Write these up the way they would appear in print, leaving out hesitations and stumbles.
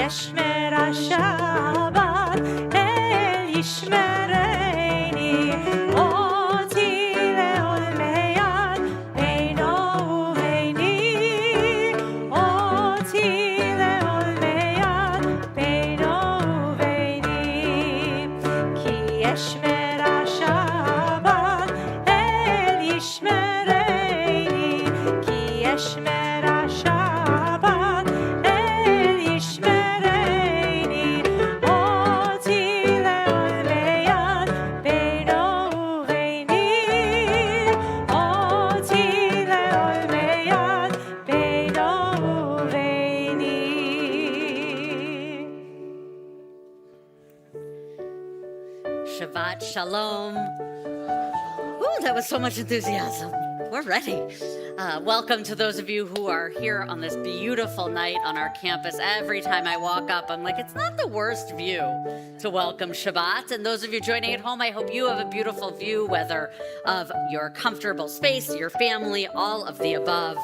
ישמר השבת אל ישמרני אותי לעולמי עד בינו וביני אותי לעולמי עד בינו וביני כי ישמר השבת אל ישמרני כי ישמר השבת אל ישמרני אותי לעולמי עד בינו וביני אותי לעולמי עד בינו וביני. Shabbat Shalom. Ooh, that was so much enthusiasm. We're ready. Welcome to those of you who are here on this beautiful night on our campus. Every time I walk up, I'm like, it's not the worst view to welcome Shabbat. And those of you joining at home, I hope you have a beautiful view, whether of your comfortable space, your family, all of the above.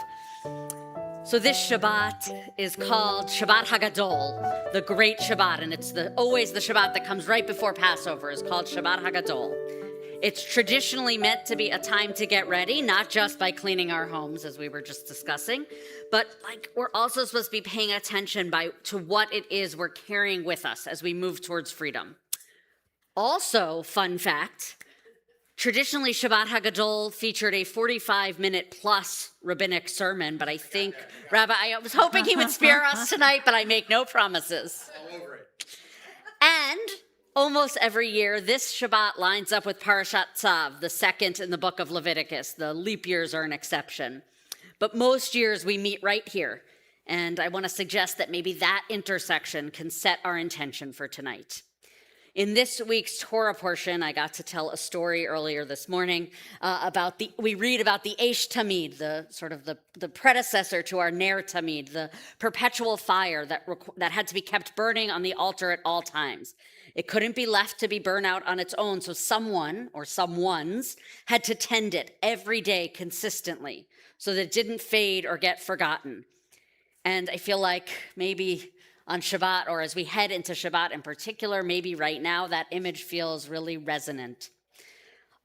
So this Shabbat is called Shabbat Hagadol, the Great Shabbat, and it's always the Shabbat that comes right before Passover is called Shabbat Hagadol. It's traditionally meant to be a time to get ready, not just by cleaning our homes, as we were just discussing, but like we're also supposed to be paying attention to what it is we're carrying with us as we move towards freedom. Also, fun fact, traditionally, Shabbat Hagadol featured a 45-minute plus rabbinic sermon, but I think, Rabbi, I was hoping he would spare us tonight, but I make no promises. All over it. And almost every year, this Shabbat lines up with Parashat Tzav, the second in the book of Leviticus. The leap years are an exception. But most years, we meet right here. And I want to suggest that maybe that intersection can set our intention for tonight. In this week's Torah portion, I got to tell a story earlier this morning we read about the Eish Tamid, the predecessor to our Ner Tamid, the perpetual fire that had to be kept burning on the altar at all times. It couldn't be left to be burned out on its own, so someone or someones had to tend it every day consistently so that it didn't fade or get forgotten. And I feel like maybe on Shabbat, or as we head into Shabbat in particular, maybe right now, that image feels really resonant.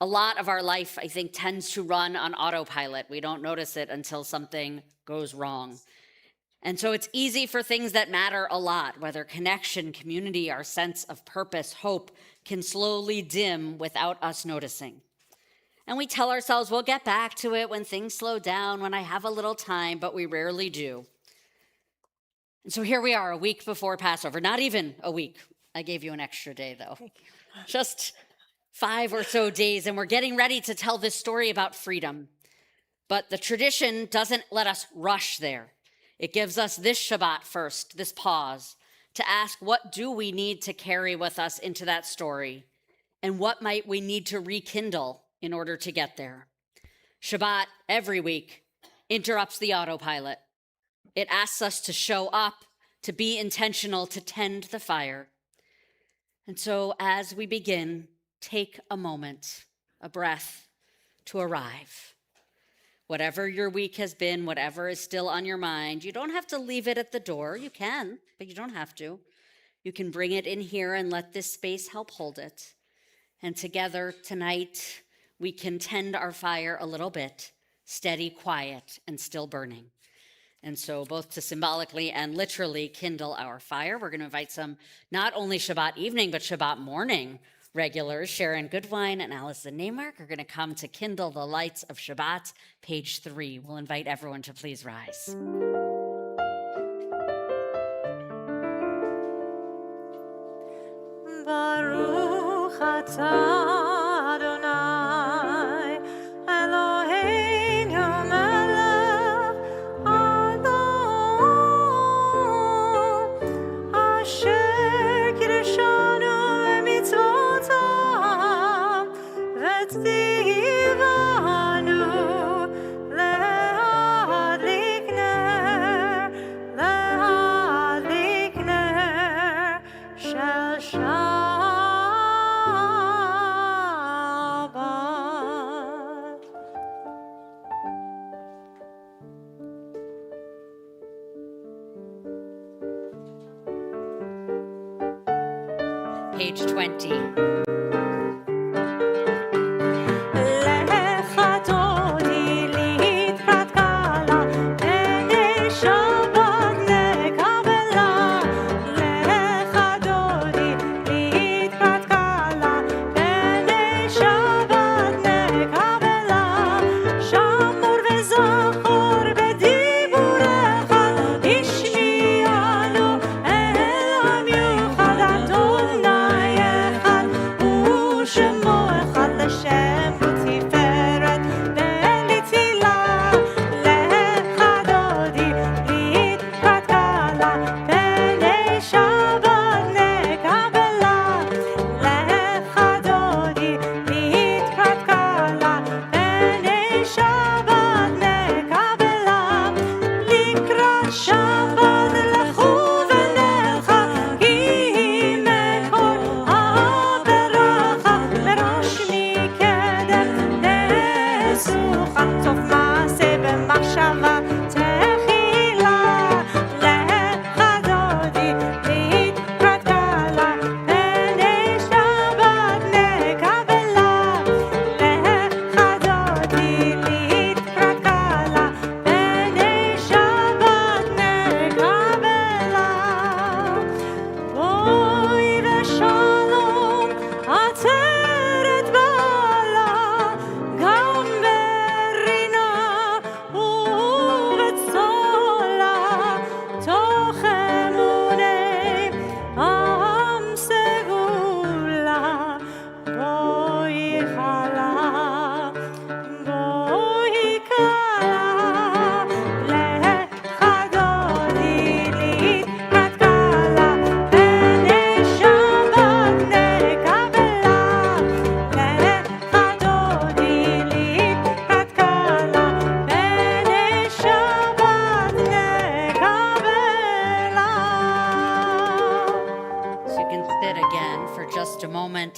A lot of our life, I think, tends to run on autopilot. We don't notice it until something goes wrong. And so it's easy for things that matter a lot, whether connection, community, our sense of purpose, hope, can slowly dim without us noticing. And we tell ourselves we'll get back to it when things slow down, when I have a little time, but we rarely do. And so here we are, a week before Passover, not even a week. I gave you an extra day, though. Just 5 or so days, and we're getting ready to tell this story about freedom. But the tradition doesn't let us rush there. It gives us this Shabbat first, this pause, to ask what do we need to carry with us into that story, and what might we need to rekindle in order to get there. Shabbat, every week, interrupts the autopilot. It asks us to show up, to be intentional, to tend the fire. And so as we begin, take a moment, a breath, to arrive. Whatever your week has been, whatever is still on your mind, you don't have to leave it at the door. You can, but you don't have to. You can bring it in here and let this space help hold it. And together tonight, we can tend our fire a little bit, steady, quiet, and still burning. And so both to symbolically and literally kindle our fire, we're going to invite some not only Shabbat evening, but Shabbat morning regulars, Sharon Goodwine and Allison Neymark, are going to come to kindle the lights of Shabbat, page 3. We'll invite everyone to please rise. Baruch atah Adonai Eloheinu melech Adon Asher kiddushanu b'mitzvotav v'tzivanu le'adlik ner shel Shabbat. page 20.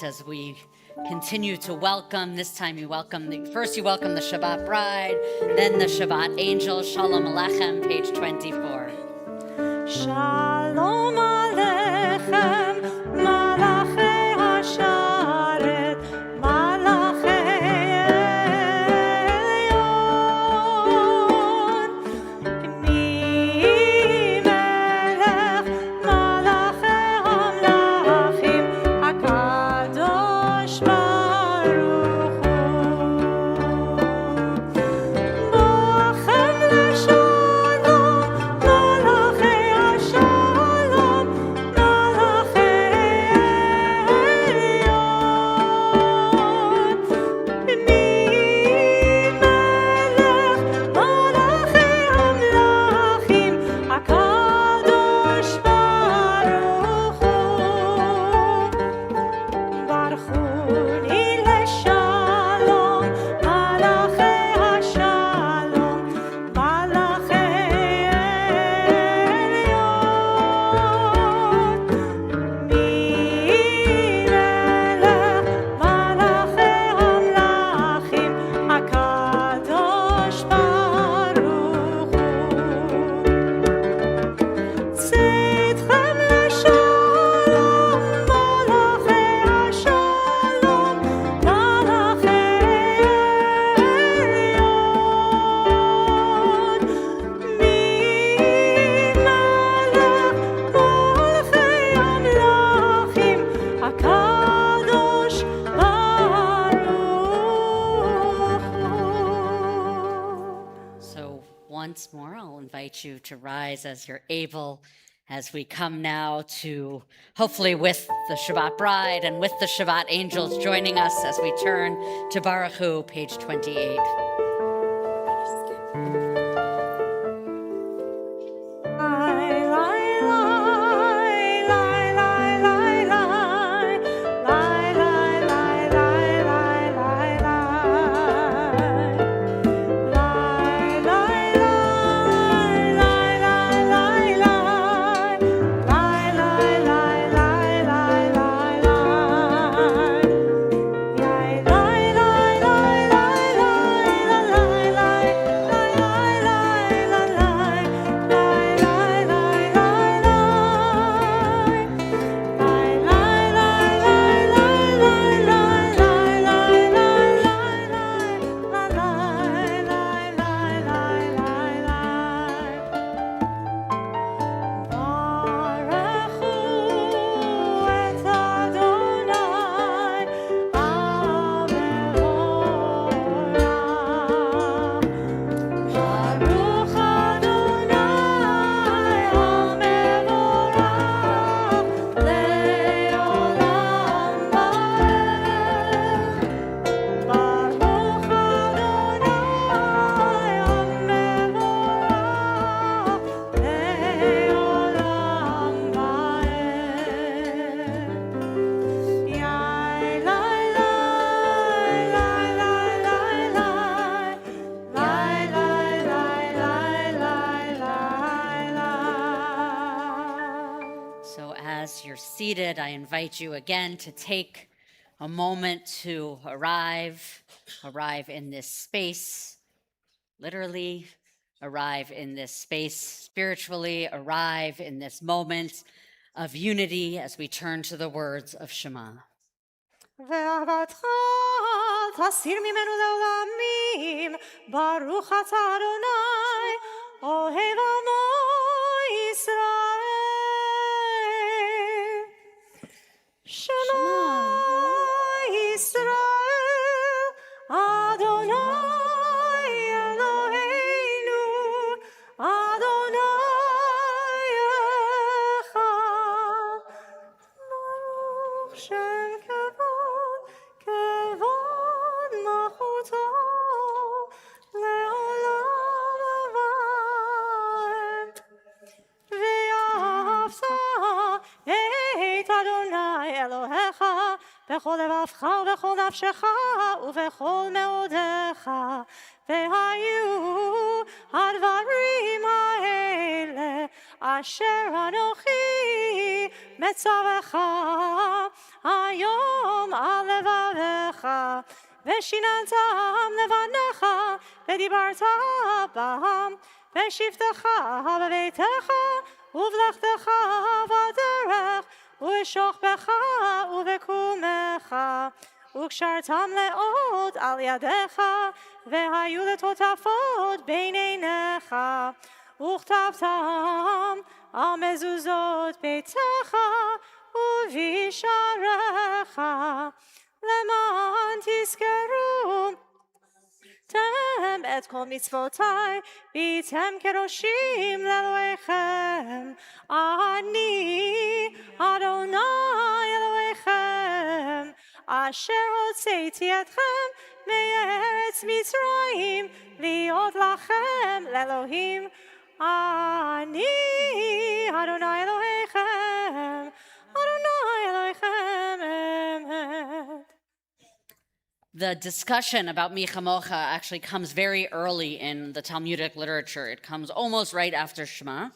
As we continue to welcome, this time you welcome the Shabbat bride, then the Shabbat angel. Shalom Aleichem, page 24. Shalom Aleichem, Malachei Hasharet, Malachei Elyon, Mi Melech, Malachei Hamlachim, Kadosh Baruch Hu, Boachem Leshalom, Malachei Hashalom, Malachei Elyon, Mi Melech, Malachei Hamlachim, Kadosh Baruch Hu. Barchuni leshalom, malachei hashalom, malachei elyon. Mi melech, malachei hamlachim, hakadosh baruch hu. Tzidchem leshalom, malachei hashalom, malachei elyon. Mi melech, malachei hamlachim, hakadosh baruch hu. So once more, I'll invite you to rise as you're able as we come now to, hopefully with the Shabbat bride and with the Shabbat angels joining us as we turn to Baruch Hu, page 28. as you're seated, I invite you again to take a moment to arrive in this space, literally arrive in this space, spiritually arrive in this moment of unity as we turn to the words of Shema. ואהבתך תסיר ממנו לעולמים, ברוך אתה אדוני, אוהב עמו ישראל. שמע ישראל, אדוני אלוהינו, אדוני אחד. ברוך שם כבוד, כבוד מלכותו, לעולם ועד. ואהבת את אדוני אלוהיך בכל לבבך ובכל נפשך ובכל מאודיך. והיו הדברים האלה אשר אנוכי מצווך היום על לבביך, ושיננתם לבניך ודיברת בם, בשבתך בביתך ובלכתך בדרך ובשוכבך ובקומך, וקשרתם לאות על ידיך, והיו לטוטפות בין עיניך, וכתבתם על מזוזות ביתך ובשעריך, למען תזכרו את כל מצוותיי, והייתם קדושים לאלוהיכם. אני אדוני אלוהיכם, אשר הוצאתי אתכם מארץ מצרים, להיות לכם לאלוהים. אני אדוני אלוהיכם, אדוני אלוהיכם אמת. The discussion about Mi Chamocha actually comes very early in the Talmudic literature. It comes almost right after Shema.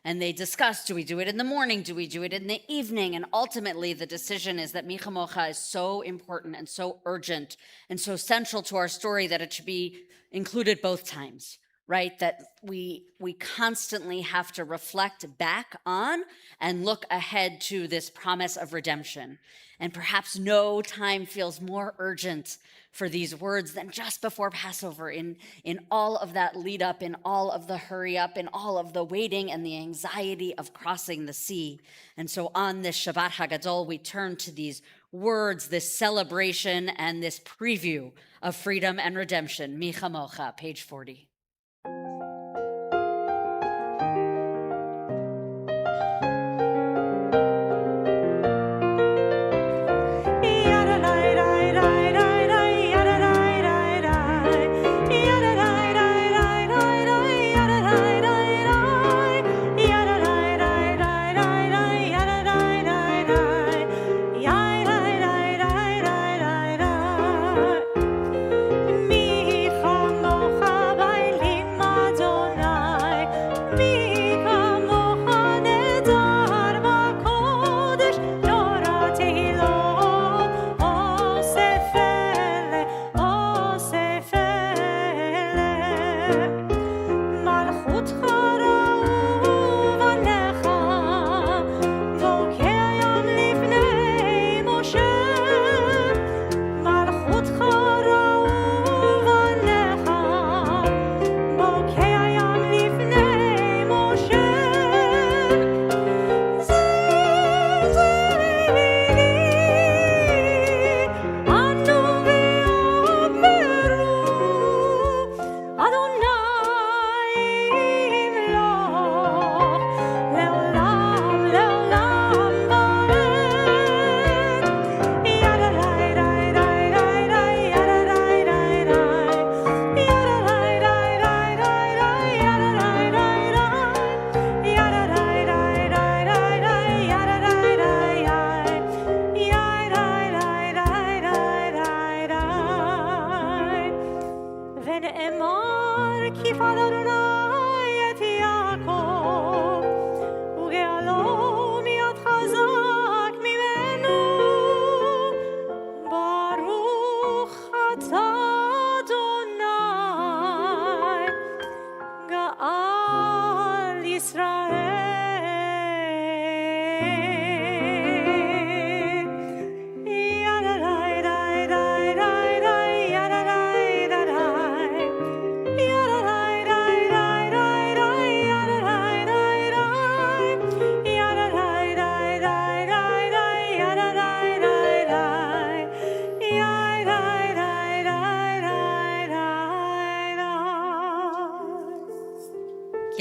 And they discuss, do we do it in the morning? Do we do it in the evening? And ultimately, the decision is that Mi Chamocha is so important and so urgent and so central to our story that it should be included both times, right? That we constantly have to reflect back on and look ahead to this promise of redemption. And perhaps no time feels more urgent for these words than just before Passover, in all of that lead up, in all of the hurry up, in all of the waiting and the anxiety of crossing the sea. And so on this Shabbat HaGadol, we turn to these words, this celebration and this preview of freedom and redemption. Mi Chamocha, page 40. Mi Chamocha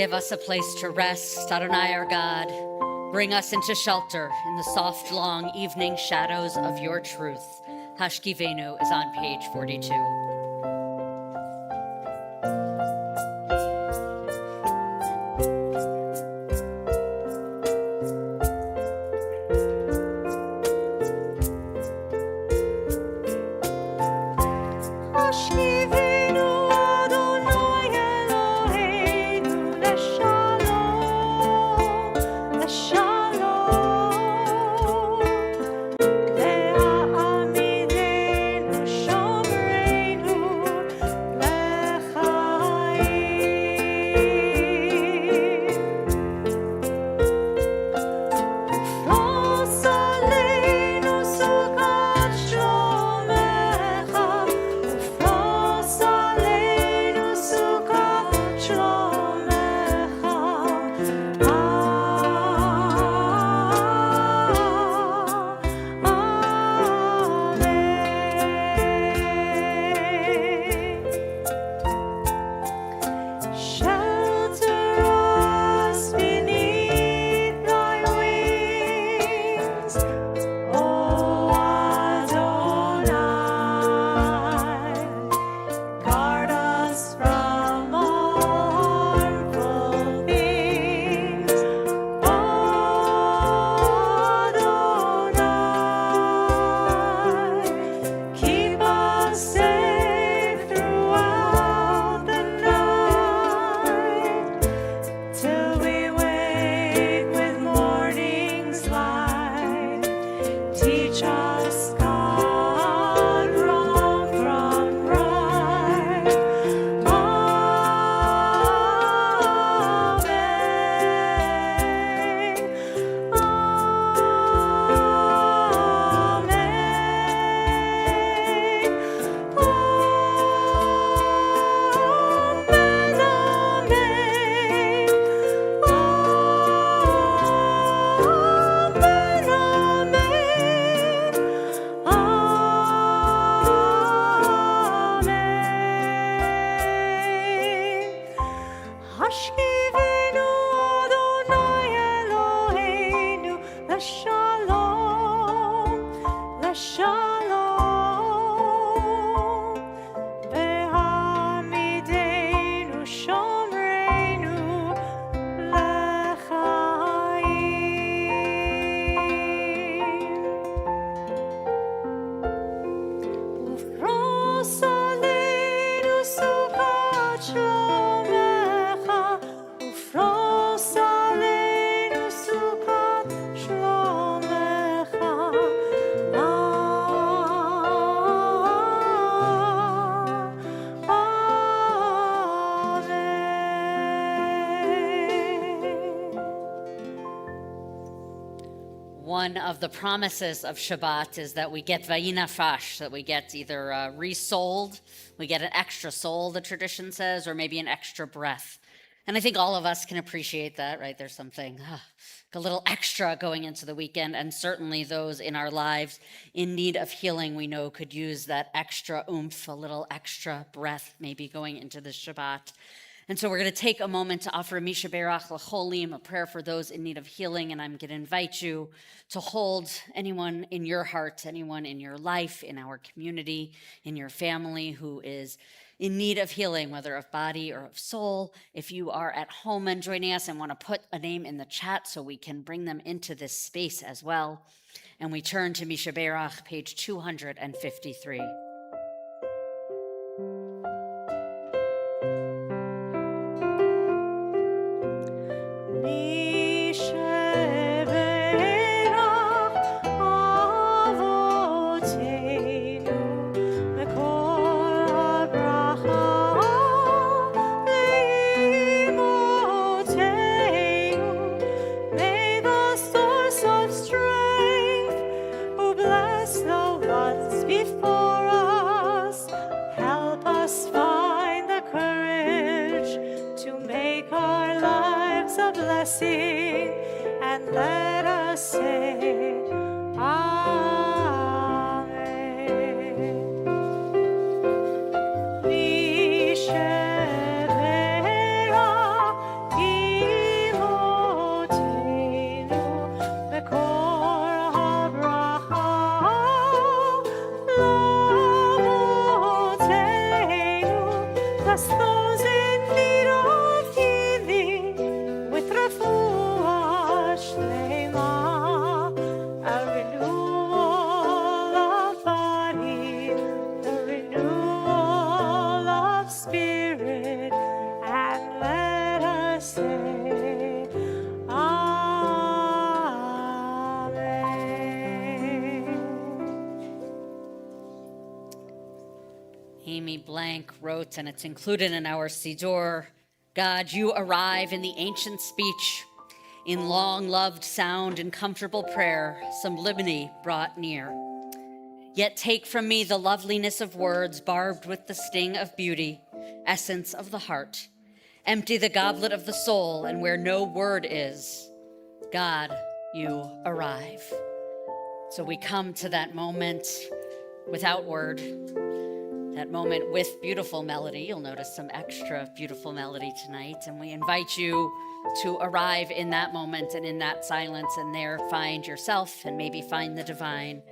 give us a place to rest, Adonai our God. Bring us into shelter in the soft, long evening shadows of your truth. Hashkiveinu is on page 42. Hashkiveinu Adonai Eloheinu leshalom, leshalom. Le'amideinu shomreinu lechaim. Ufros aleinu sukat shlomecha, ufros aleinu sukat shlomecha. Amen. Shelter us beneath thy wings, O Adonai. Guard us from all harmful things, O Adonai. Keep us safe throughout the night, till we wake with morning's light. Teach us, God, wrong from right. Hashkiveinu Adonai Eloheinu leshalom, leshalom. Ve'amideinu shomreinu lechaim. Ufros aleinu sukat shlomecha, ufros aleinu sukat shlomecha. One of the promises of Shabbat is that we get vayinafash, that we get either resold, we get an extra soul, the tradition says, or maybe an extra breath. And I think all of us can appreciate that, right? There's something, a little extra going into the weekend, and certainly those in our lives in need of healing, we know could use that extra oomph, a little extra breath, maybe going into the Shabbat. And so we're going to take a moment to offer Mi Chamocha l'cholim, a prayer for those in need of healing. And I'm going to invite you to hold anyone in your heart, anyone in your life, in our community, in your family who is in need of healing, whether of body or of soul. If you are at home and joining us and want to put a name in the chat so we can bring them into this space as well. And we turn to Mi Shebeirach, page 253. Mi Shebeirach avoteinu, mekor habracha leimotenu. May the source of strength, who bless the ones before us, help us find the courage to make our lives a blessing, and let us say Amen. Mi Shebeirach Amy Blank wrote, and it's included in our Siddur, God, you arrive in the ancient speech, in long-loved sound and comfortable prayer, sublimity brought near. Yet take from me the loveliness of words barbed with the sting of beauty, essence of the heart. Empty the goblet of the soul, and where no word is, God, you arrive. So we come to that moment without word, that moment with beautiful melody. You'll notice some extra beautiful melody tonight, and we invite you to arrive in that moment and in that silence, and there find yourself and maybe find the divine.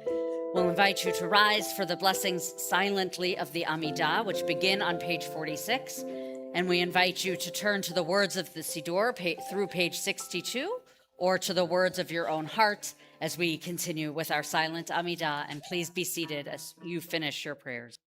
We'll invite you to rise for the blessings silently of the Amida, which begin on page 46. And we invite you to turn to the words of the Siddur through page 62, or to the words of your own heart as we continue with our silent Amida. And please be seated as you finish your prayers.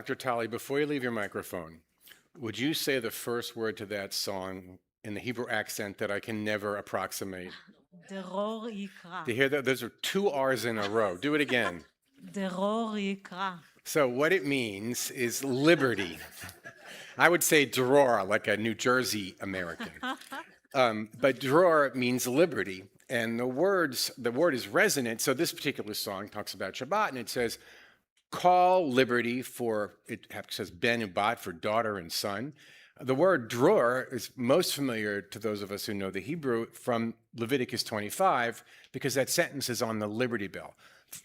Dr. Tali, before you leave your microphone, would you say the first word to that song in the Hebrew accent that I can never approximate? Deror yikra. To hear that, those are two R's in a row. Do it again. Deror yikra. So what it means is liberty. I would say dror, like a New Jersey American. But dror means liberty. And the word is resonant. So this particular song talks about Shabbat, and it says, call liberty for, it says ben and bat for daughter and son. The word dror is most familiar to those of us who know the Hebrew from Leviticus 25, because that sentence is on the Liberty Bell.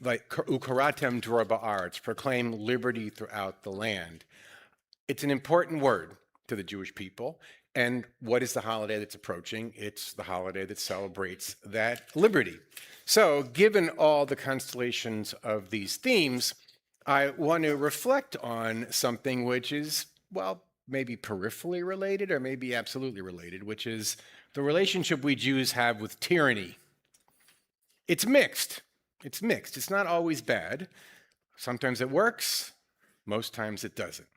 Like, ukaratem dror ba'aretz, proclaim liberty throughout the land. It's an important word to the Jewish people. And what is the holiday that's approaching? It's the holiday that celebrates that liberty. So given all the constellations of these themes, I want to reflect on something which is, well, maybe peripherally related or maybe absolutely related, which is the relationship we Jews have with tyranny. It's mixed. It's mixed. It's not always bad. Sometimes it works. Most times it doesn't.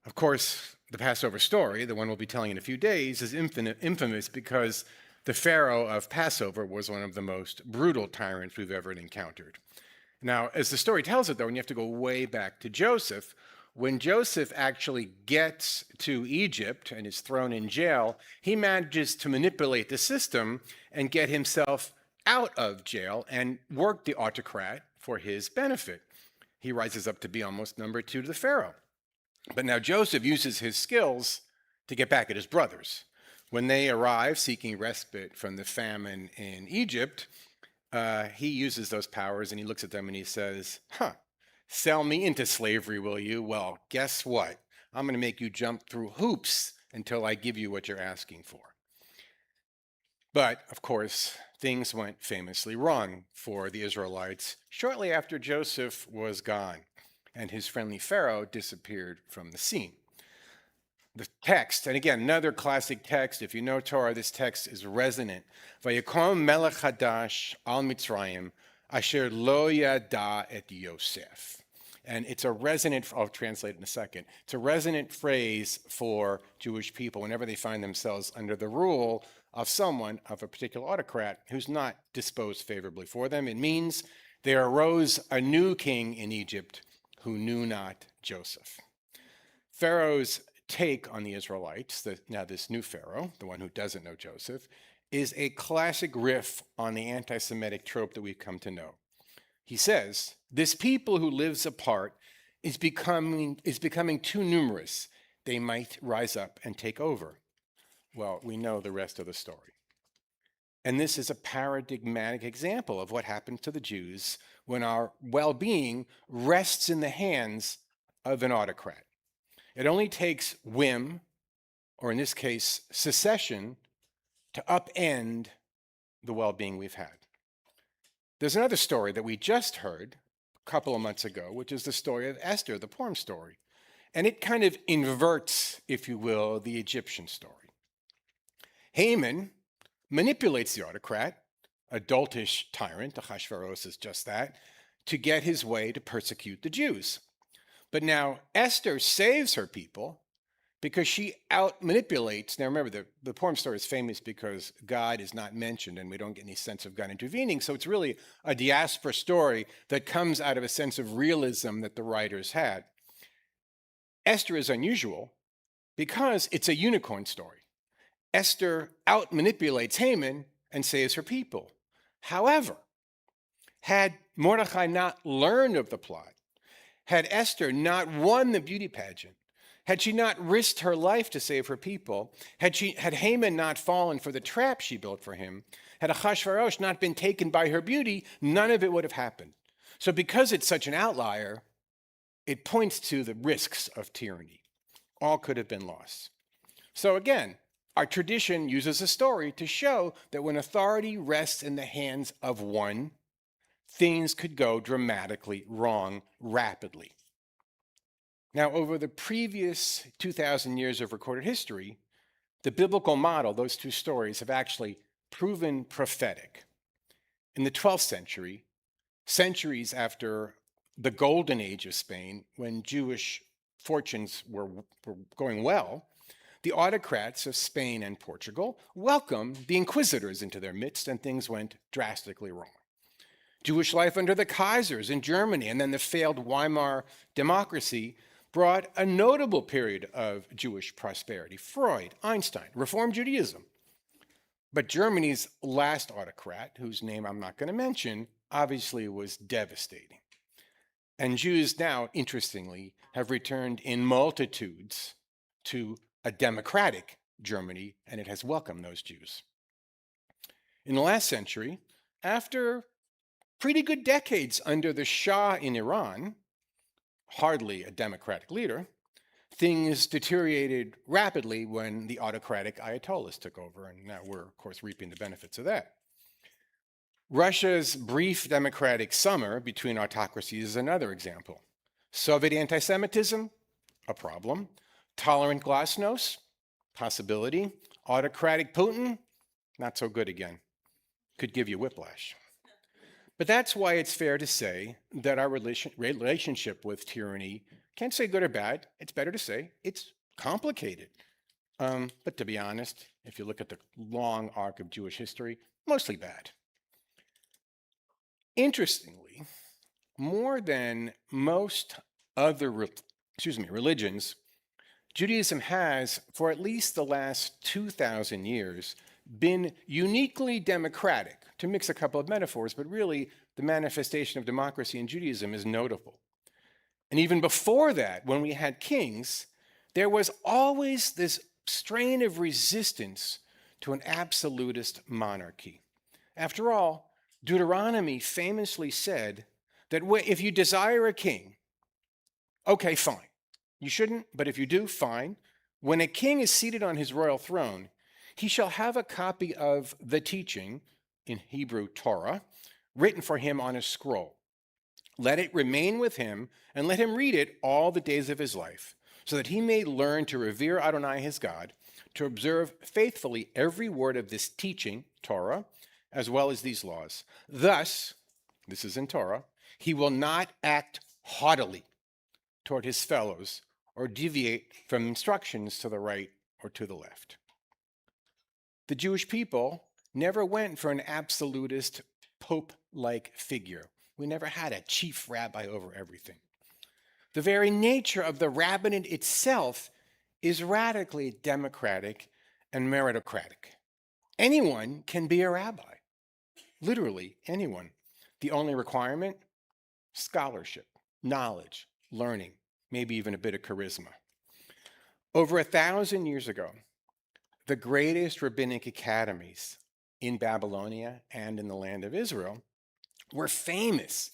Of course, the Passover story, the one we'll be telling in a few days, is infamous because the Pharaoh of Passover was one of the most brutal tyrants we've ever encountered. Now, as the story tells it, though, and you have to go way back to Joseph, when Joseph actually gets to Egypt and is thrown in jail, he manages to manipulate the system and get himself out of jail and work the autocrat for his benefit. He rises up to be almost number two to the Pharaoh. But now Joseph uses his skills to get back at his brothers. When they arrive seeking respite from the famine in Egypt, he uses those powers and he looks at them and he says, sell me into slavery, will you? Well, guess what? I'm going to make you jump through hoops until I give you what you're asking for. But, of course, things went famously wrong for the Israelites shortly after Joseph was gone and his friendly Pharaoh disappeared from the scene. The text, and again, another classic text, if you know Torah, this text is resonant. Vayakom melech hadash al Mitzrayim, asher lo yada et Yosef. And it's a resonant, I'll translate it in a second, it's a resonant phrase for Jewish people whenever they find themselves under the rule of someone, of a particular autocrat, who's not disposed favorably for them. It means there arose a new king in Egypt who knew not Joseph. Pharaoh's take on the Israelites, now this new Pharaoh, the one who doesn't know Joseph, is a classic riff on the anti-Semitic trope that we've come to know. He says, this people who lives apart is becoming too numerous. They might rise up and take over. Well, we know the rest of the story. And this is a paradigmatic example of what happens to the Jews when our well-being rests in the hands of an autocrat. It only takes whim, or in this case, secession, to upend the well-being we've had. There's another story that we just heard a couple of months ago, which is the story of Esther, the Purim story. And it kind of inverts, if you will, the Egyptian story. Haman manipulates the autocrat, a doltish tyrant, Hashkiveinu is just that, to get his way to persecute the Jews. But now Esther saves her people because she out-manipulates. Now remember, the Purim story is famous because God is not mentioned and we don't get any sense of God intervening. So it's really a diaspora story that comes out of a sense of realism that the writers had. Esther is unusual because it's a unicorn story. Esther out-manipulates Haman and saves her people. However, had Mordechai not learned of the plot, had Esther not won the beauty pageant, had she not risked her life to save her people, had Haman not fallen for the trap she built for him, had Ahasuerus not been taken by her beauty, none of it would have happened. So because it's such an outlier, it points to the risks of tyranny. All could have been lost. So again, our tradition uses a story to show that when authority rests in the hands of one, things could go dramatically wrong rapidly. Now, over the previous 2,000 years of recorded history, the biblical model, those two stories, have actually proven prophetic. In the 12th century, centuries after the golden age of Spain, when Jewish fortunes were going well, the autocrats of Spain and Portugal welcomed the inquisitors into their midst, and things went drastically wrong. Jewish life under the Kaisers in Germany and then the failed Weimar democracy brought a notable period of Jewish prosperity. Freud, Einstein, Reform Judaism. But Germany's last autocrat, whose name I'm not going to mention, obviously was devastating. And Jews now, interestingly, have returned in multitudes to a democratic Germany, and it has welcomed those Jews. In the last century, after pretty good decades under the Shah in Iran, hardly a democratic leader, things deteriorated rapidly when the autocratic Ayatollahs took over, and now we're, of course, reaping the benefits of that. Russia's brief democratic summer between autocracies is another example. Soviet anti-Semitism, a problem. Tolerant glasnost, possibility. Autocratic Putin, not so good again. Could give you whiplash. But that's why it's fair to say that our relationship with tyranny, can't say good or bad, it's better to say it's complicated. But to be honest, if you look at the long arc of Jewish history, mostly bad. Interestingly, more than most other religions, Judaism has, for at least the last 2,000 years, been uniquely democratic. To mix a couple of metaphors, but really the manifestation of democracy in Judaism is notable. And even before that, when we had kings, there was always this strain of resistance to an absolutist monarchy. After all, Deuteronomy famously said that if you desire a king, okay, fine. You shouldn't, but if you do, fine. When a king is seated on his royal throne, he shall have a copy of the teaching, in Hebrew Torah, written for him on a scroll. Let it remain with him, and let him read it all the days of his life, so that he may learn to revere Adonai his God, to observe faithfully every word of this teaching, Torah, as well as these laws. Thus, this is in Torah, he will not act haughtily toward his fellows or deviate from instructions to the right or to the left. The Jewish people never went for an absolutist pope-like figure. We never had a chief rabbi over everything. The very nature of the rabbinate itself is radically democratic and meritocratic. Anyone can be a rabbi. Literally anyone. The only requirement? Scholarship, knowledge, learning, maybe even a bit of charisma. Over 1,000 years ago, the greatest rabbinic academies in Babylonia and in the land of Israel were famous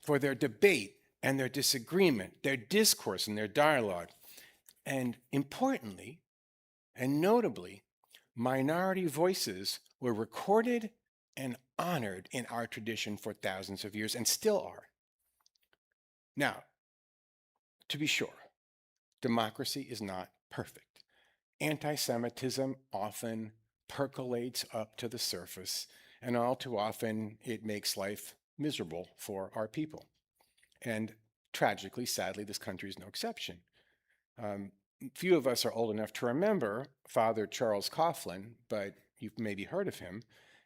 for their debate and their disagreement, their discourse and their dialogue. And importantly, and notably, minority voices were recorded and honored in our tradition for thousands of years and still are. Now, to be sure, democracy is not perfect. Anti-Semitism often percolates up to the surface, and all too often it makes life miserable for our people. And tragically, sadly, this country is no exception. Few of us are old enough to remember Father Charles Coughlin, but you've maybe heard of him.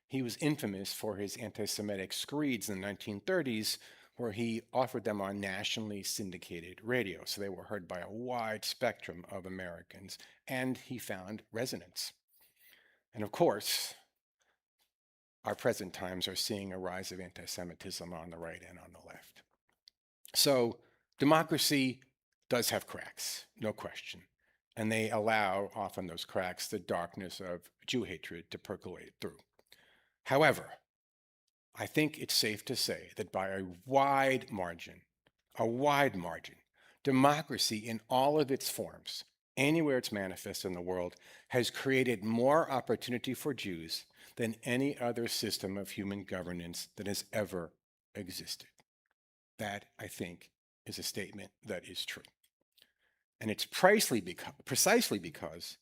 He was infamous for his anti-Semitic screeds in the 1930s, where he offered them on nationally syndicated radio, so they were heard by a wide spectrum of Americans, and he found resonance. And of course, our present times are seeing a rise of anti-Semitism on the right and on the left. So democracy does have cracks, no question, and they allow often those cracks, the darkness of Jew hatred to percolate through. However, I think it's safe to say that by a wide margin, democracy in all of its forms, anywhere it's manifest in the world, has created more opportunity for Jews than any other system of human governance that has ever existed. That, I think, is a statement that is true. And it's precisely because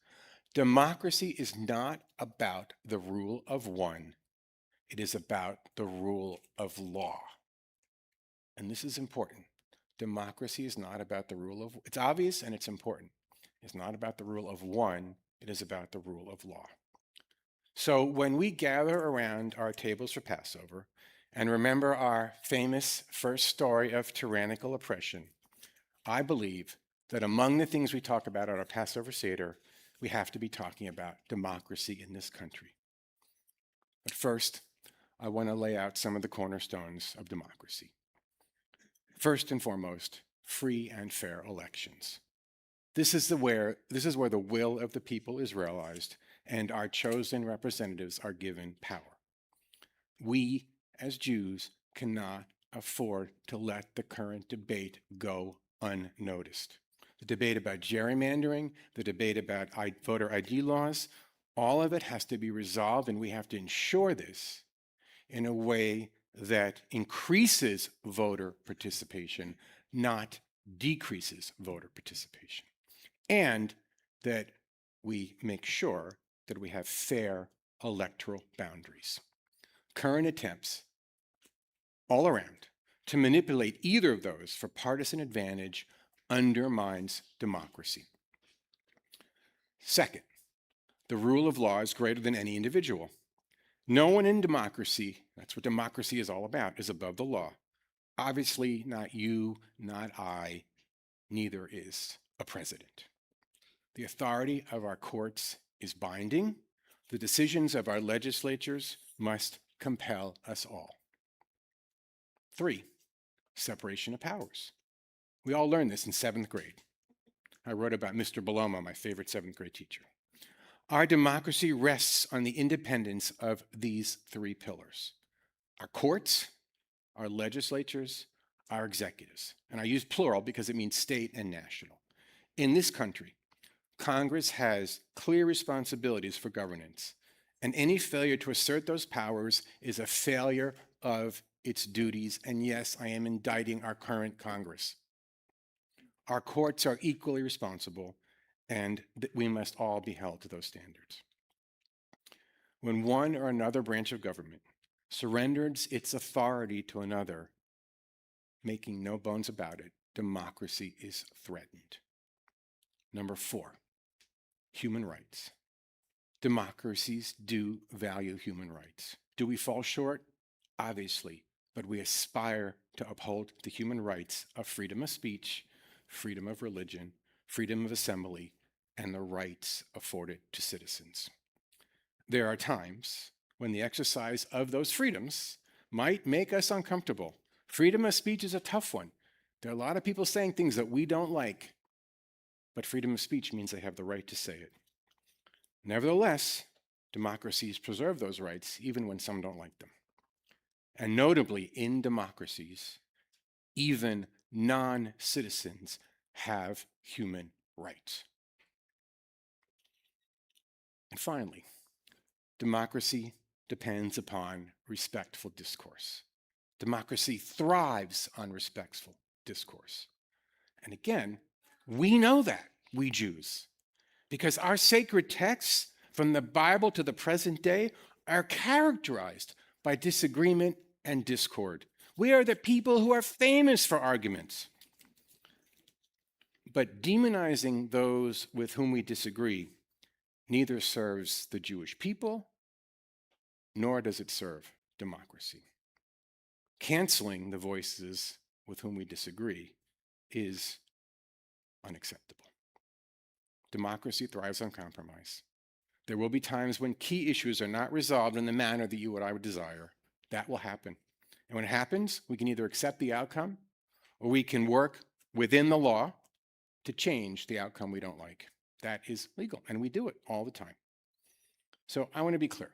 democracy is not about the rule of one. It is about the rule of law. and this is important, democracy is not about the rule of, it's obvious and it's important. It's not about the rule of one, it is about the rule of law. So when we gather around our tables for Passover and remember our famous first story of tyrannical oppression, I believe that among the things we talk about at our Passover Seder, we have to be talking about democracy in this country. But first, I want to lay out some of the cornerstones of democracy. First and foremost, free and fair elections. This is where the will of the people is realized and our chosen representatives are given power. We, as Jews, cannot afford to let the current debate go unnoticed. The debate about gerrymandering, the debate about voter ID laws, all of it has to be resolved, and we have to ensure this in a way that increases voter participation, not decreases voter participation, and that we make sure that we have fair electoral boundaries. Current attempts all around to manipulate either of those for partisan advantage undermines democracy. Second, the rule of law is greater than any individual. No one in democracy, that's what democracy is all about, is above the law. Obviously, not you, not I, neither is a president. The authority of our courts is binding. The decisions of our legislatures must compel us all. 3, separation of powers. We all learned this in 7th grade. I wrote about Mr. Bellomo, my favorite 7th grade teacher. Our democracy rests on the independence of these 3 pillars: our courts, our legislatures, our executives. And I use plural because it means state and national. In this country, Congress has clear responsibilities for governance, and any failure to assert those powers is a failure of its duties. And yes, I am indicting our current Congress. Our courts are equally responsible, and we must all be held to those standards. When one or another branch of government surrenders its authority to another, making no bones about it, democracy is threatened. Number 4, human rights. Democracies do value human rights. Do we fall short? Obviously, but we aspire to uphold the human rights of freedom of speech, freedom of religion, freedom of assembly, and the rights afforded to citizens. There are times when the exercise of those freedoms might make us uncomfortable. Freedom of speech is a tough one. There are a lot of people saying things that we don't like, but freedom of speech means they have the right to say it. Nevertheless, democracies preserve those rights even when some don't like them. And notably, in democracies, even non-citizens have human rights. And finally, democracy depends upon respectful discourse. Democracy thrives on respectful discourse. And again, we know that, we Jews, because our sacred texts, from the Bible to the present day, are characterized by disagreement and discord. We are the people who are famous for arguments. But demonizing those with whom we disagree neither serves the Jewish people, nor does it serve democracy. Canceling the voices with whom we disagree is unacceptable. Democracy thrives on compromise. There will be times when key issues are not resolved in the manner that you or I would desire. That will happen. And when it happens, we can either accept the outcome or we can work within the law to change the outcome we don't like. That is legal, and we do it all the time. So I want to be clear.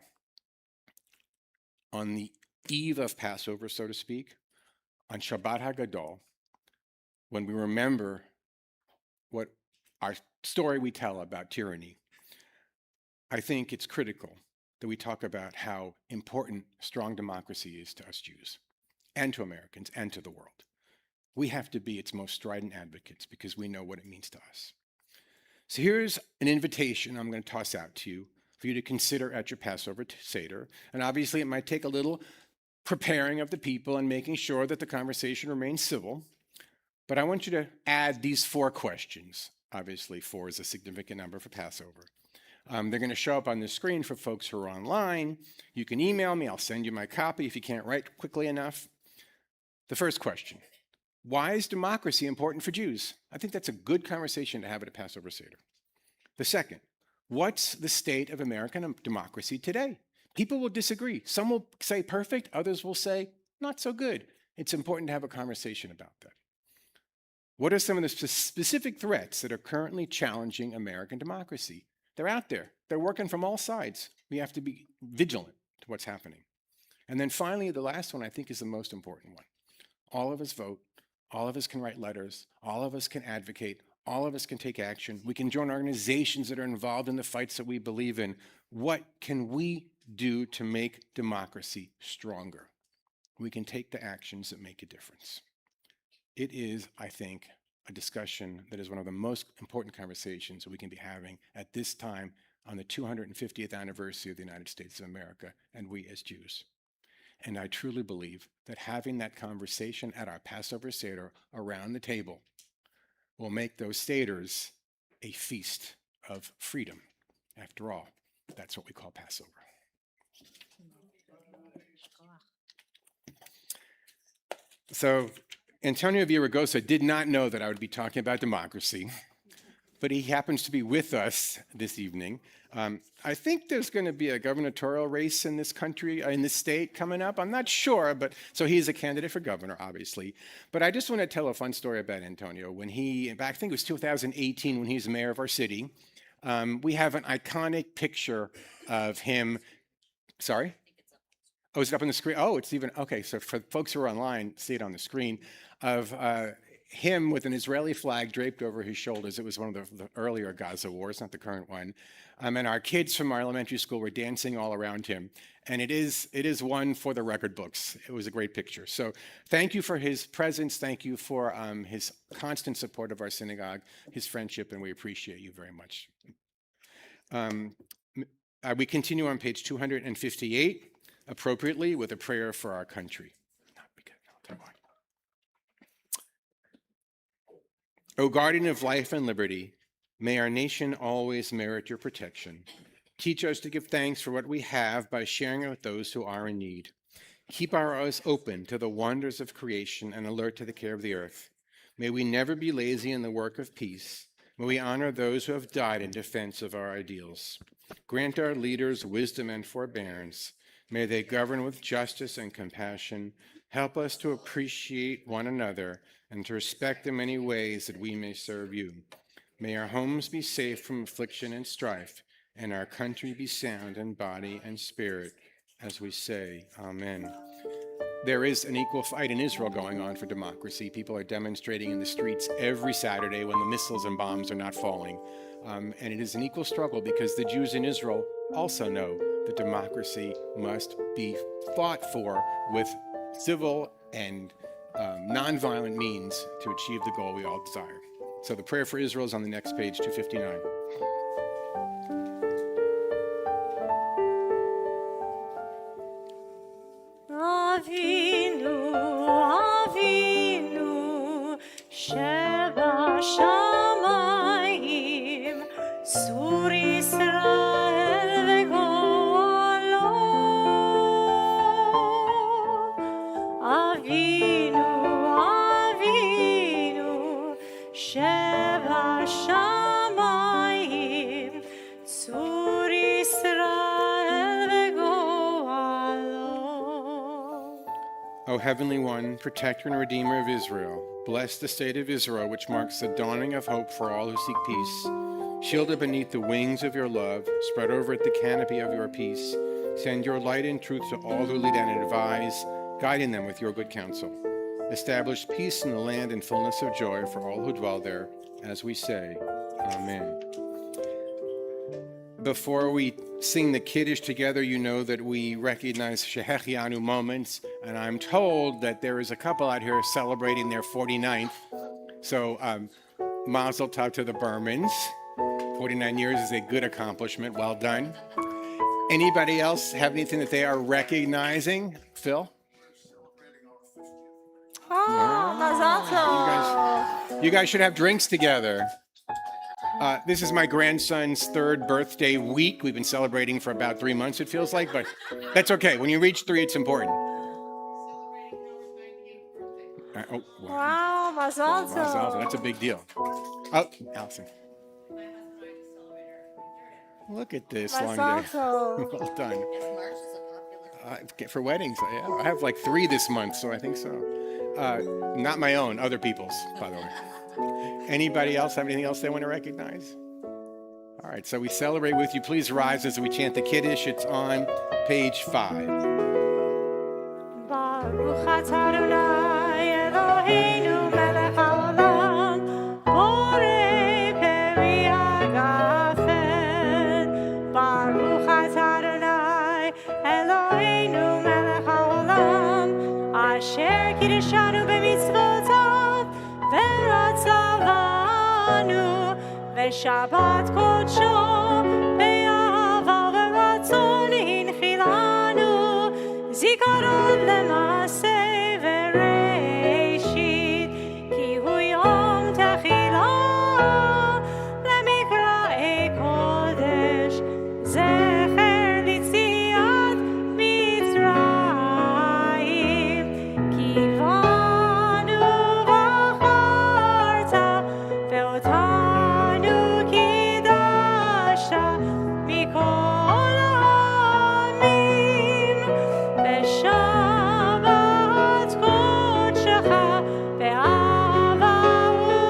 On the eve of Passover, so to speak, on Shabbat HaGadol, when we remember what our story we tell about tyranny, I think it's critical that we talk about how important strong democracy is to us Jews and to Americans and to the world. We have to be its most strident advocates because we know what it means to us. So here's an invitation I'm going to toss out to you for you to consider at your Passover Seder. And obviously it might take a little preparing of the people and making sure that the conversation remains civil. But I want you to add these 4 questions. Obviously, 4 is a significant number for Passover. They're going to show up on the screen for folks who are online. You can email me. I'll send you my copy if you can't write quickly enough. The first question, why is democracy important for Jews? I think that's a good conversation to have at a Passover Seder. The second, what's the state of American democracy today? People will disagree. Some will say perfect, others will say not so good. It's important to have a conversation about that. What are some of the specific threats that are currently challenging American democracy? They're out there. They're working from all sides. We have to be vigilant to what's happening. And then finally, the last one I think is the most important one. All of us vote. All of us can write letters. All of us can advocate. All of us can take action. We can join organizations that are involved in the fights that we believe in. What can we do to make democracy stronger? We can take the actions that make a difference. It is, I think, a discussion that is one of the most important conversations that we can be having at this time on the 250th anniversary of the United States of America and we as Jews. And I truly believe that having that conversation at our Passover Seder around the table will make those Seders a feast of freedom. After all, that's what we call Passover. So Antonio Villaraigosa did not know that I would be talking about democracy, but he happens to be with us this evening. I think there's going to be a gubernatorial race in this country, in this state coming up. I'm not sure, but so he's a candidate for governor, obviously. But I just want to tell a fun story about Antonio. When I think it was 2018, when he was mayor of our city, we have an iconic picture of him. Sorry? Oh, is it up on the screen? Oh, it's even, okay, so for folks who are online, see it on the screen, of him with an Israeli flag draped over his shoulders. It was one of the earlier Gaza wars, not the current one. And our kids from our elementary school were dancing all around him. And it is one for the record books. It was a great picture. So thank you for his presence. Thank you for his constant support of our synagogue, his friendship, and we appreciate you very much. We continue on page 258, appropriately, with a prayer for our country. O guardian of life and liberty, may our nation always merit your protection. Teach us to give thanks for what we have by sharing it with those who are in need. Keep our eyes open to the wonders of creation and alert to the care of the earth. May we never be lazy in the work of peace. May we honor those who have died in defense of our ideals. Grant our leaders wisdom and forbearance. May they govern with justice and compassion. Help us to appreciate one another and to respect the many ways that we may serve you. May our homes be safe from affliction and strife, and our country be sound in body and spirit, as we say, Amen. There is an equal fight in Israel going on for democracy. People are demonstrating in the streets every Saturday when the missiles and bombs are not falling. And it is an equal struggle because the Jews in Israel also know that democracy must be fought for with civil and nonviolent means to achieve the goal we all desire. So the prayer for Israel is on the next page, 259. Avinu, Avinu, Sheba Shamayim, Sur Yisrael v'Golo. Avinu, Avinu, Sheba Shamayim, Sur Yisrael v'Golo. O Heavenly One, Protector and Redeemer of Israel, bless the state of Israel, which marks the dawning of hope for all who seek peace. Shield it beneath the wings of your love, spread over it the canopy of your peace. Send your light and truth to all who lead and advise, guiding them with your good counsel. Establish peace in the land and fullness of joy for all who dwell there, as we say, Amen. Before we sing the Kiddush together, you know that we recognize Shebeirach moments, and I'm told that there is a couple out here celebrating their 49th. So mazel tov to the Bermans. 49 years is a good accomplishment. Well done. Anybody else have anything that they are recognizing? Phil? Mazal tov. You guys should have drinks together. This is my grandson's 3rd birthday week. We've been celebrating for about 3 months, it feels like, but that's okay. When you reach 3, it's important. Wow, mazal tov. That's a big deal. Oh, Allison. Look at this long Mazal day. tov. Well done. For weddings, yeah, I have like 3 this month, so I think so. Not my own, other people's, by the way. Anybody else have anything else they want to recognize? All right, so we celebrate with you. Please rise as we chant the Kiddush. It's on page 5. Baruch atah Adonai Eloheinu melech haolam, borei peri hagafen. Baruch atah Adonai Eloheinu melech haolam, asher kiddeshanu b'mitzvotav v'ratzavanu v'shabbat kodsho be'ahava v'ratzon hinchilanu. זיכרון למעשה וראשית, כי הוא יום תחילה למקראי קודש, זכר ליציאת מצרים. כי בנו בחרת ואותנו קידשת מכל העמים. בשבת קודשך באהבה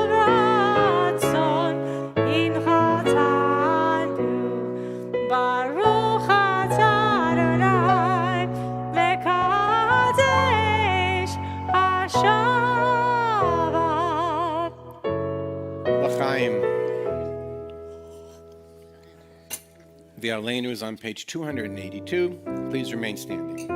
וברצון הנחתנו. ברוך אתה אדוני מקדש השבת. L'chaim. The Aleinu is on page 282. Please remain standing.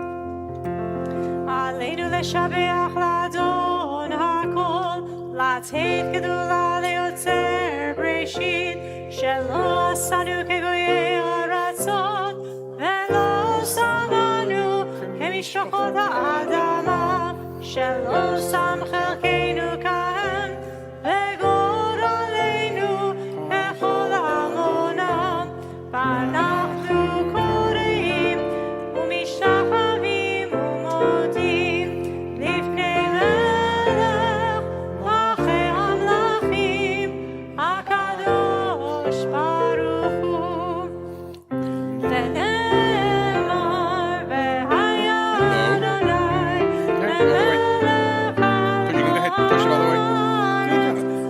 עלינו לשבח לאדון הכל, לתת גדולה ליוצר בראשית, שלא עשנו כגויי הרצון, ולא שמנו כמשפחות האדמה, שלא שם חלקנו כהם, וגורלנו ככל המונם. ואנחנו קוראים ומשתחווים ומודים לפני מלך מלכי המלכים, הקדוש ברוך הוא. ונאמר והיה אדוני למלך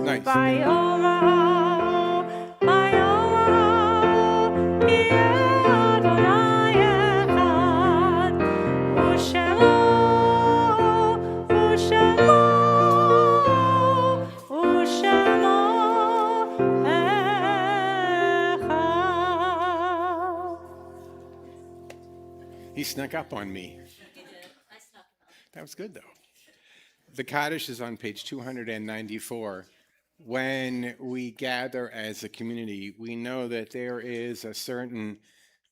Nice. ביום ההוא, ביום ההוא, יהיה אדוני אחד, ושמו, ושמו, ושמו אחד. He snuck up on me. That was good, though. The Kaddish is on page 294. When we gather as a community, we know that there is a certain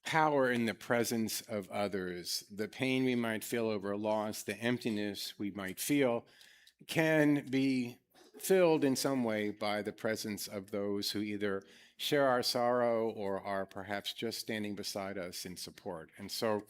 power in the presence of others. The pain we might feel over loss, the emptiness we might feel, can be filled in some way by the presence of those who either share our sorrow or are perhaps just standing beside us in support. And so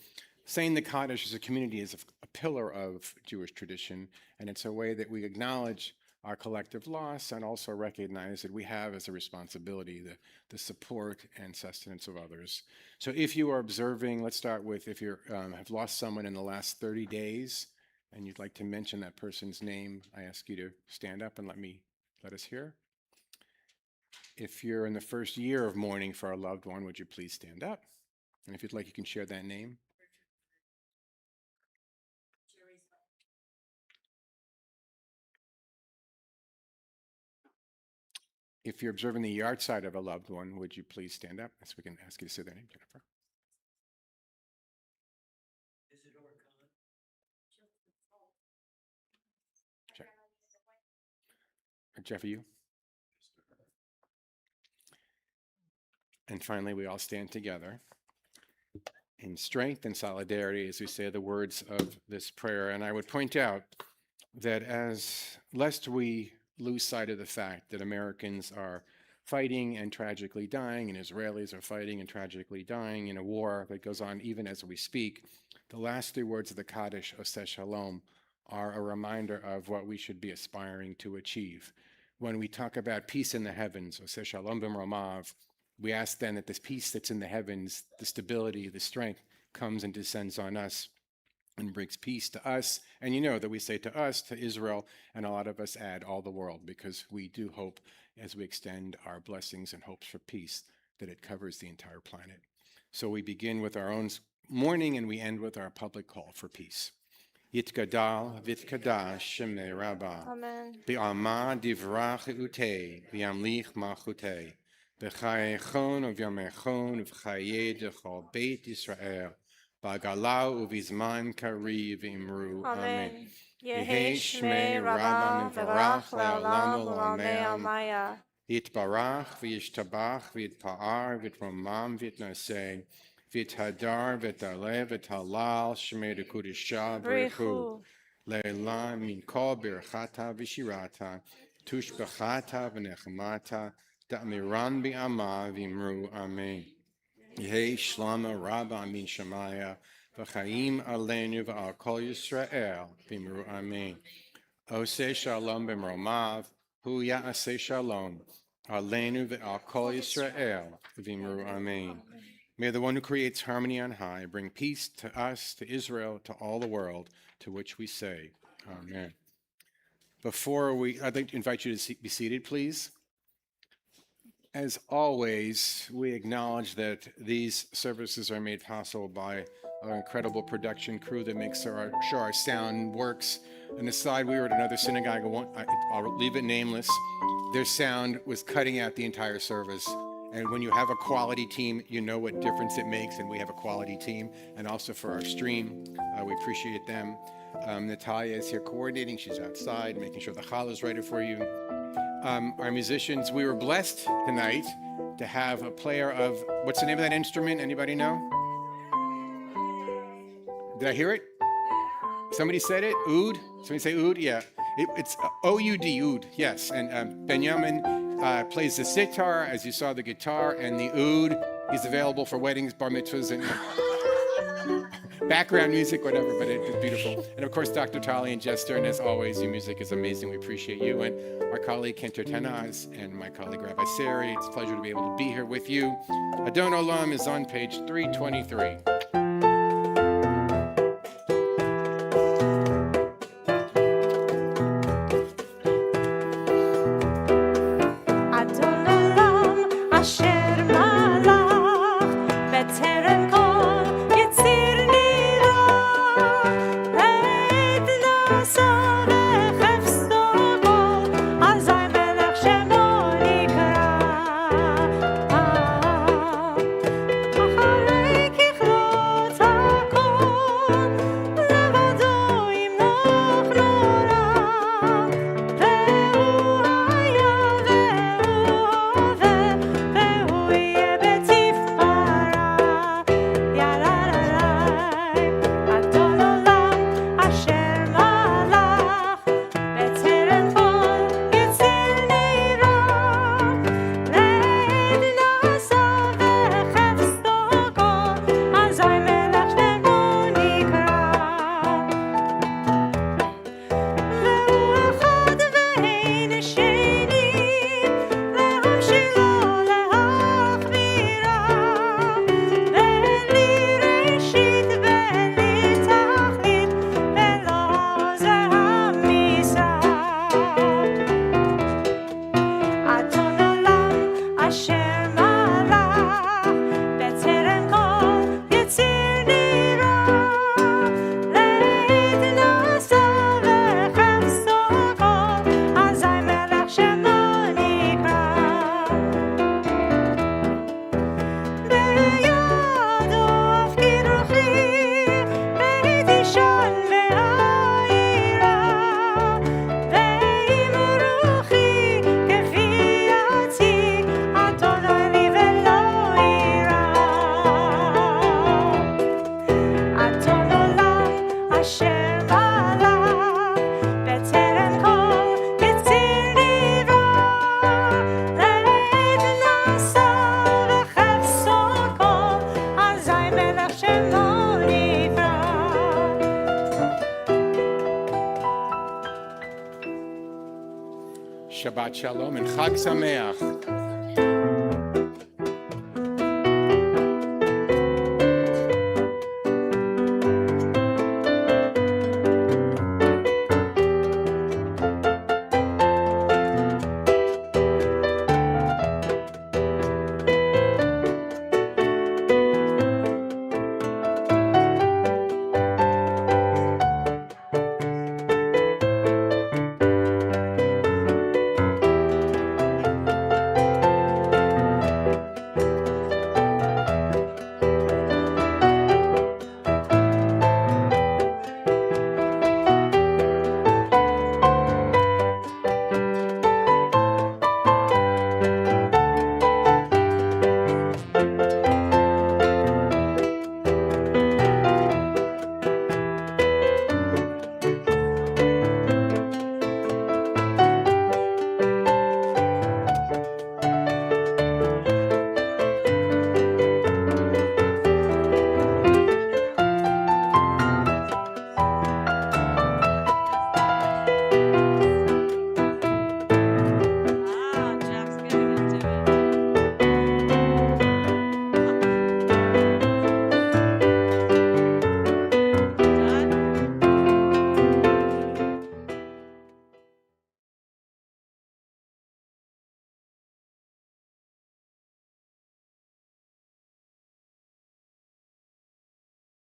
saying the Kaddish as a community is a pillar of Jewish tradition, and it's a way that we acknowledge our collective loss and also recognize that we have as a responsibility the support and sustenance of others. So if you are observing, let's start with if you have lost someone in the last 30 days and you'd like to mention that person's name, I ask you to stand up and let us hear. If you're in the first year of mourning for a loved one, would you please stand up? And if you'd like, you can share that name. If you're observing the yard side of a loved one, would you please stand up so we can ask you to say their name, Jennifer? Jeff, are you? And finally, we all stand together in strength and solidarity as we say the words of this prayer. And I would point out that lest we lose sight of the fact that Americans are fighting and tragically dying, and Israelis are fighting and tragically dying in a war that goes on even as we speak, the last three words of the Kaddish, Oseh Shalom, are a reminder of what we should be aspiring to achieve. When we talk about peace in the heavens, Oseh Shalom b'mromav, we ask then that this peace that's in the heavens, the stability, the strength, comes and descends on us and brings peace to us. And you know that we say to us, to Israel, and a lot of us add all the world, because we do hope, as we extend our blessings and hopes for peace, that it covers the entire planet. So we begin with our own mourning and we end with our public call for peace. Yitgadal v'tkadash shemei Rabbah. Amen. Bi'alma divrach utei, bi'amlich malchutei. B'chayechon u'vyamechon u'v'chayei d'chol Beit Yisrael. B'agalau u'vizman kari v'imru. Amen. Yehi Shmei Rabbah Mevarach Le'olam U'Lamei Almaya. Yitbarach v'yishtabach v'yitpa'ar v'yitramam v'yitnaseh. V'yithadar v'yitalev v'yithalal shmei d'kudisha b'richu. Le'elam min kol birchata v'shirata. Tushbachata v'nechmata. Da'miran bi'ama v'imru. Amen. Yehi shlama Rabbah min Shemaya. V'chaim Aleinu v'al kol Yisrael. V'imru. Amen. Oseh Shalom b'mromav. Hu ya'aseh shalom. Aleinu v'al kol Yisrael. V'imru. Amen. May the one who creates harmony on high bring peace to us, to Israel, to all the world, to which we say, Amen. I'd like to invite you to be seated, please. As always, we acknowledge that these services are made possible by our incredible production crew that makes sure our sound works. On the side, we were at another synagogue, I'll leave it nameless. Their sound was cutting out the entire service. And when you have a quality team, you know what difference it makes, and we have a quality team. And also for our stream, we appreciate them. Natalia is here coordinating. She's outside, making sure the challah is ready for you. Our musicians, we were blessed tonight to have a player of, what's the name of that instrument? Anybody know? Did I hear it? Somebody said it? Oud? Somebody say oud? Yeah. It's O-U-D, oud, yes. And Benjamin plays the sitar, as you saw the guitar, and the oud. He's available for weddings, bar mitzvahs, and background music, whatever, but it's beautiful. And of course, Dr. Tali and Jester, and as always, your music is amazing. We appreciate you. And our colleague, Kentor Tenaz, and my colleague, Rabbi Sari. It's a pleasure to be able to be here with you. Adon Olam is on page 323. Kichlon Shabbat Shalom and Chag Sameach.